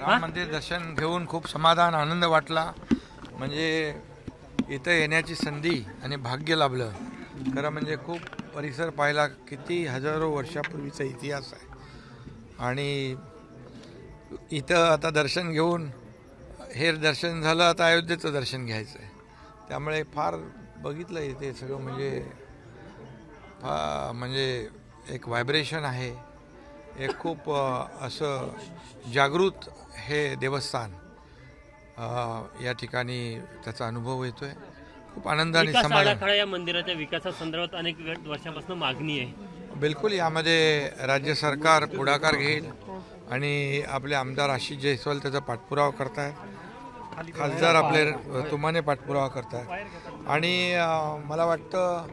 राम मंदिर दर्शन घेऊन खूप समाधान आनंद वाटला। म्हणजे इथं येण्याची संधी आणि भाग्य लाभलं। खरं म्हणजे खूप परिसर पाहिला, किती हजारो वर्षापूर्वीचा इतिहास आहे आणि इथं आता दर्शन घेऊन हे दर्शन झालं, आता अयोध्येचं दर्शन घ्यायचं आहे। त्यामुळे फार बघितलं इथे सगळं म्हणजे एक व्हायब्रेशन आहे, एक खूप असं जागृत हे देवस्थान या ठिकाणी त्याचा अनुभव येतोय। खूप आनंदाने समाधान। या मंदिराच्या विकासासंदर्भात अनेक वर्षांपासून मागणी आहे। बिलकुल यामध्ये राज्य सरकार पुढाकार घेईल आणि आपले आमदार आशिष जयस्वाल त्याचा पाठपुरावा करतात, खासदार आपले तुमाने पाठपुरावा करतात आणि मला वाटतं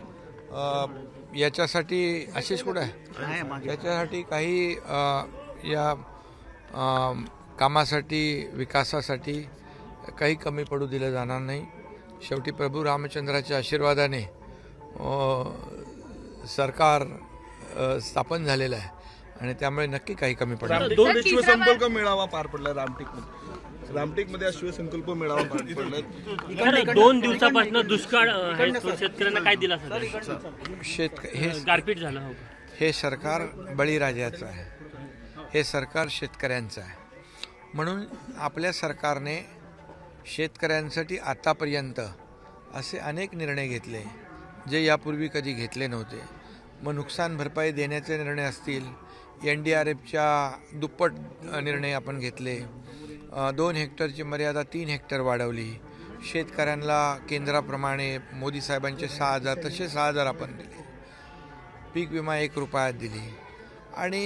याच्यासाठी आशिष कुठे आहे, याच्यासाठी काही या कामासाठी विकासासाठी काही कमी पडू दिलं जाणार नाही। शेवटी प्रभू रामचंद्राच्या आशीर्वादाने सरकार स्थापन झालेलं आहे आणि त्यामुळे नक्की काही कमी पडणार। दोन शिवसंकल्प मेळावा पार पडला रामटेकमध्ये शिवसंकल्प मेळावा पार पडला। 2 दिवसापासून दुष्काळ आहे, शेतकऱ्यांना काय दिलासा हे गारपीट झालं? हे सरकार बळीराजाचं आहे, हे सरकार शेतकऱ्यांचं आहे। म्हणून आपल्या सरकारने शेतकऱ्यांसाठी आतापर्यंत असे अनेक निर्णय घेतले जे यापूर्वी कधी घेतले नव्हते। मग नुकसान भरपाई देण्याचे निर्णय असतील, NDRFच्या दुप्पट निर्णय आपण घेतले, 2 हेक्टरची मर्यादा 3 हेक्टर वाढवली, शेतकऱ्यांना केंद्राप्रमाणे मोदी साहेबांचे 6,000 तसे 6,000 आपण दिले, पीक विमा 1 रुपयात दिली आणि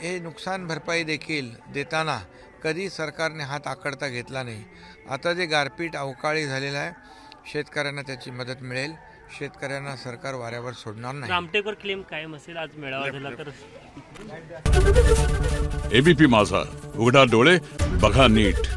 हे नुकसान भरपाई देखील देताना कधी सरकारने हात आखडता घेतला नाही। आता जे गारपीट अवकाळी झालेलं आहे, शेतकऱ्यांना त्याची मदत मिळेल, शेतकऱ्यांना सरकार वाऱ्यावर सोडणार नाही। रामटेकवर क्लेम कायम असेल, आज मेळावा झाला तर। ABP माझा, उघडा डोळे बघा नीट।